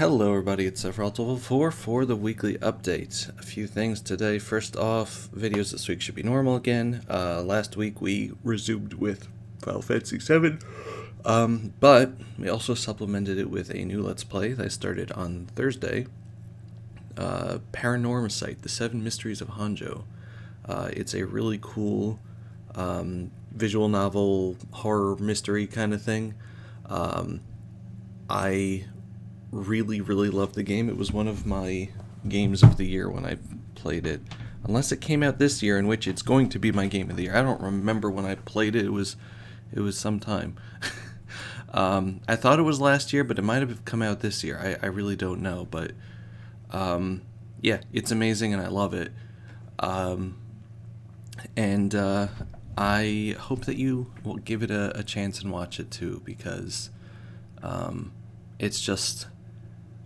Hello everybody, it's Zack for the weekly update. A few things today. First off, videos this week should be normal again. Last week we resumed with Final Fantasy VII, but we also supplemented it with a new Let's Play that I started on Thursday. Paranormal Site, The Seven Mysteries of Hanjo. It's a really cool visual novel, horror, mystery kind of thing. I really loved the game. It was one of my games of the year when I played it, unless it came out this year, in which it's going to be my game of the year. I don't remember when I played it. It was some time. I thought it was last year, but it might have come out this year. I really don't know, but yeah, it's amazing and I love it. And I hope that you will give it a chance and watch it too, because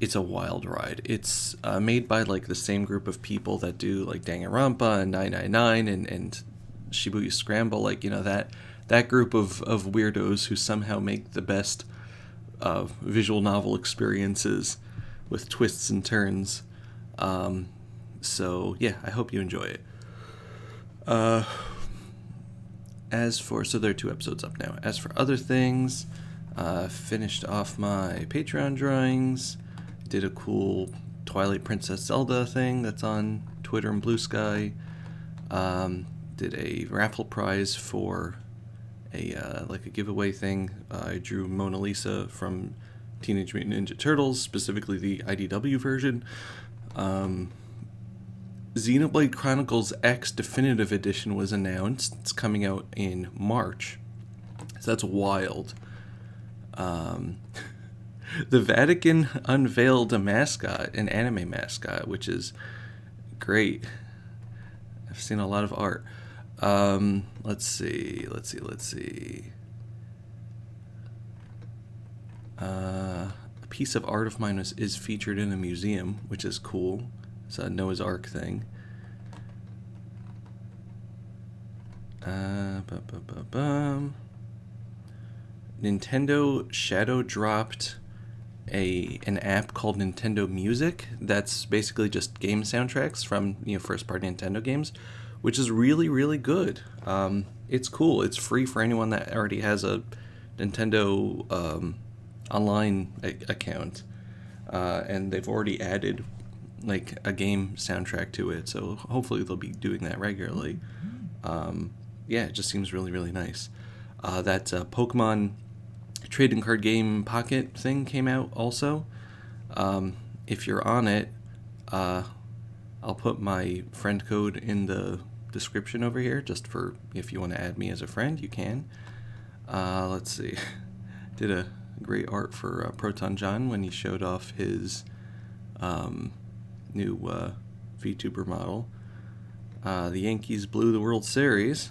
it's a wild ride. It's made by like the same group of people that do like Danganronpa and 999 and Shibuya Scramble, like, you know, that group of weirdos who somehow make the best visual novel experiences with twists and turns. So yeah, I hope you enjoy it. So there are 2 episodes up now. As for other things, finished off my Patreon drawings, did a cool Twilight Princess Zelda thing that's on Twitter and Blue Sky, did a raffle prize for a giveaway thing. I drew Mona Lisa from Teenage Mutant Ninja Turtles, specifically the IDW version. Xenoblade Chronicles X Definitive Edition was announced. It's coming out in March, so that's wild. The Vatican unveiled a mascot, an anime mascot, which is great. I've seen a lot of art. Let's see. A piece of art of mine is featured in a museum, which is cool. It's a Noah's Ark thing. Nintendo shadow dropped an app called Nintendo Music that's basically just game soundtracks from, you know, first party Nintendo games, which is really good. It's cool. It's free for anyone that already has a Nintendo online account, and they've already added like a game soundtrack to it, so hopefully they'll be doing that regularly. Yeah, it just seems really nice. That Pokemon trading card game Pocket thing came out also. If you're on it, I'll put my friend code in the description over here, just for if you want to add me as a friend, you can. Let's see. Did a great art for Proton John when he showed off his new VTuber model. The Yankees blew the World Series.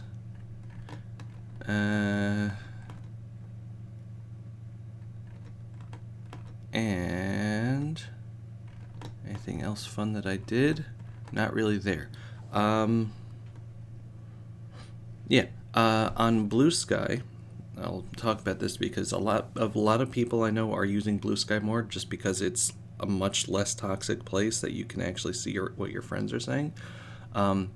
And anything else fun that I did? Not really there. On Blue Sky, I'll talk about this because a lot of people I know are using Blue Sky more, just because it's a much less toxic place that you can actually see what your friends are saying. On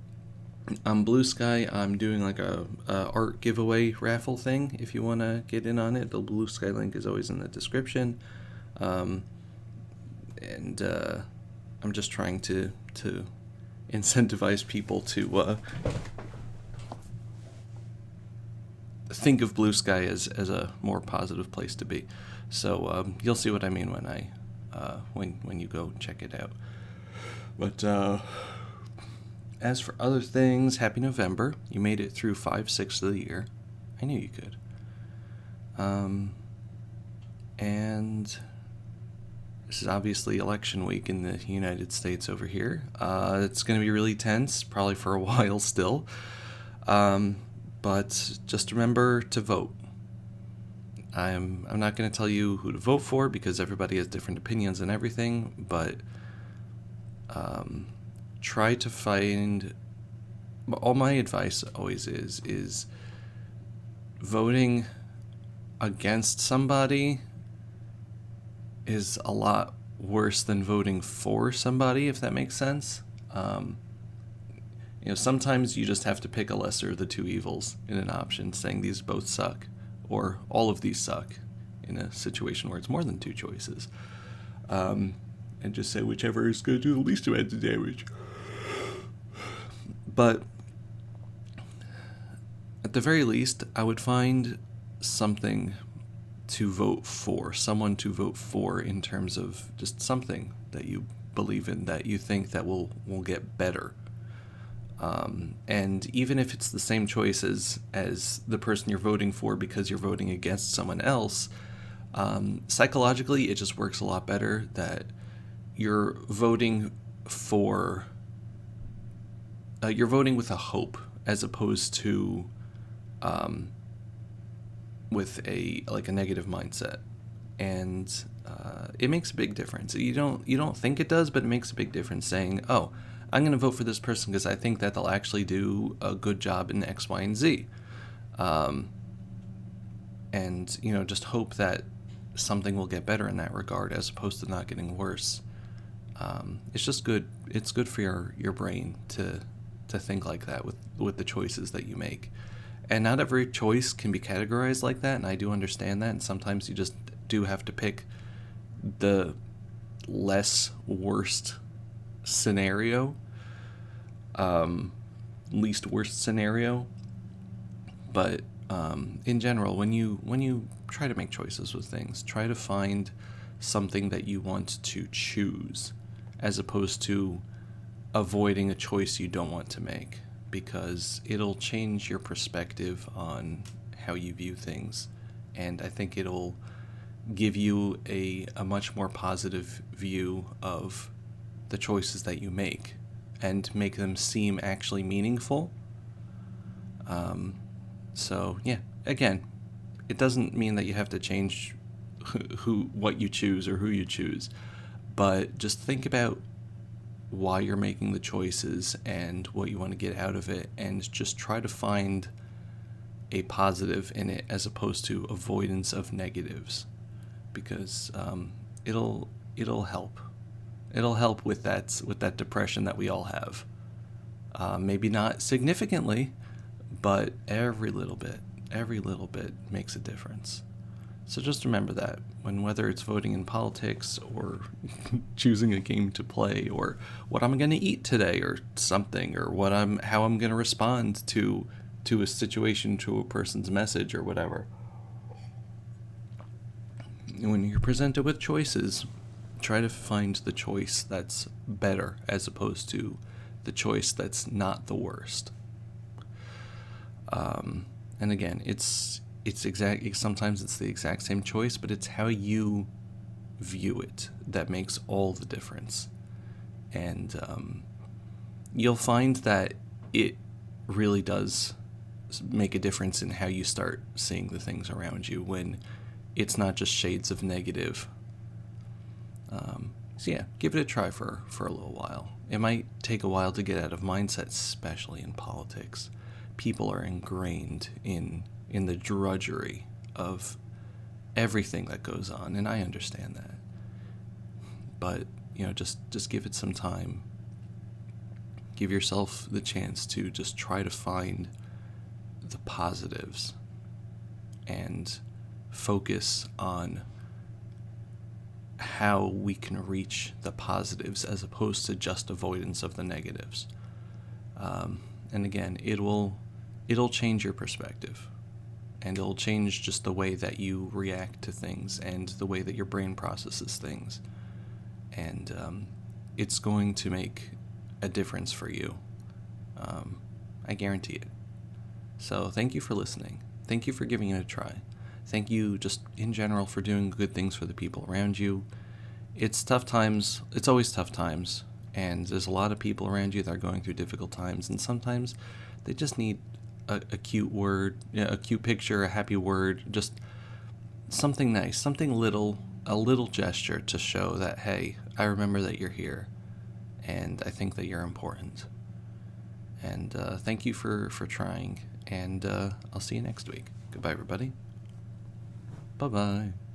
Blue Sky, I'm doing like a art giveaway raffle thing. If you want to get in on it, the Blue Sky link is always in the description. I'm just trying to incentivize people to think of Blue Sky as a more positive place to be. So you'll see what I mean when you go check it out. But as for other things, happy November. You made it through 5/6 of the year. I knew you could. And this is obviously election week in the United States over here. It's going to be really tense, probably for a while still. But just remember to vote. I'm not going to tell you who to vote for, because everybody has different opinions and everything, but try to find... All my advice always is voting against somebody is a lot worse than voting for somebody, if that makes sense. Sometimes you just have to pick a lesser of the two evils in an option, saying these both suck, or all of these suck, in a situation where it's more than two choices. And just say whichever is going to do the least amount of damage. But at the very least, I would find something to vote for, someone to vote for in terms of just something that you believe in, that you think that will get better. And even if it's the same choice as the person you're voting for because you're voting against someone else, psychologically it just works a lot better that you're voting for, you're voting with a hope as opposed to with a negative mindset. And it makes a big difference. You don't think it does, but it makes a big difference saying, oh, I'm going to vote for this person because I think that they'll actually do a good job in X, Y, and Z. And, just hope that something will get better in that regard as opposed to not getting worse. It's just good. It's good for your brain to think like that with the choices that you make. And not every choice can be categorized like that, and I do understand that, and sometimes you just do have to pick the less worst scenario, least worst scenario. But in general, when you try to make choices with things, try to find something that you want to choose as opposed to avoiding a choice you don't want to make, because it'll change your perspective on how you view things, and I think it'll give you a much more positive view of the choices that you make and make them seem actually meaningful. So yeah, again, it doesn't mean that you have to change what you choose or who you choose, but just think about why you're making the choices and what you want to get out of it, and just try to find a positive in it as opposed to avoidance of negatives, because it'll help. It'll help with that depression that we all have. Maybe not significantly, but every little bit makes a difference. So just remember that whether it's voting in politics or choosing a game to play or what I'm going to eat today or something, or how I'm going to respond to a situation, to a person's message or whatever. When you're presented with choices, try to find the choice that's better as opposed to the choice that's not the worst. And again, sometimes it's the exact same choice, but it's how you view it that makes all the difference. And you'll find that it really does make a difference in how you start seeing the things around you when it's not just shades of negative. So yeah, give it a try for a little while. It might take a while to get out of mindset, especially in politics. People are ingrained in the drudgery of everything that goes on, and I understand that. But, just give it some time. Give yourself the chance to just try to find the positives and focus on how we can reach the positives as opposed to just avoidance of the negatives. And again, it'll change your perspective, and it'll change just the way that you react to things and the way that your brain processes things. And it's going to make a difference for you. I guarantee it. So thank you for listening. Thank you for giving it a try. Thank you just in general for doing good things for the people around you. It's tough times. It's always tough times. And there's a lot of people around you that are going through difficult times. And sometimes they just need a cute word, a cute picture, a happy word, just something nice, something little, a little gesture to show that, hey, I remember that you're here. And I think that you're important. And thank you for trying. And I'll see you next week. Goodbye, everybody. Bye-bye.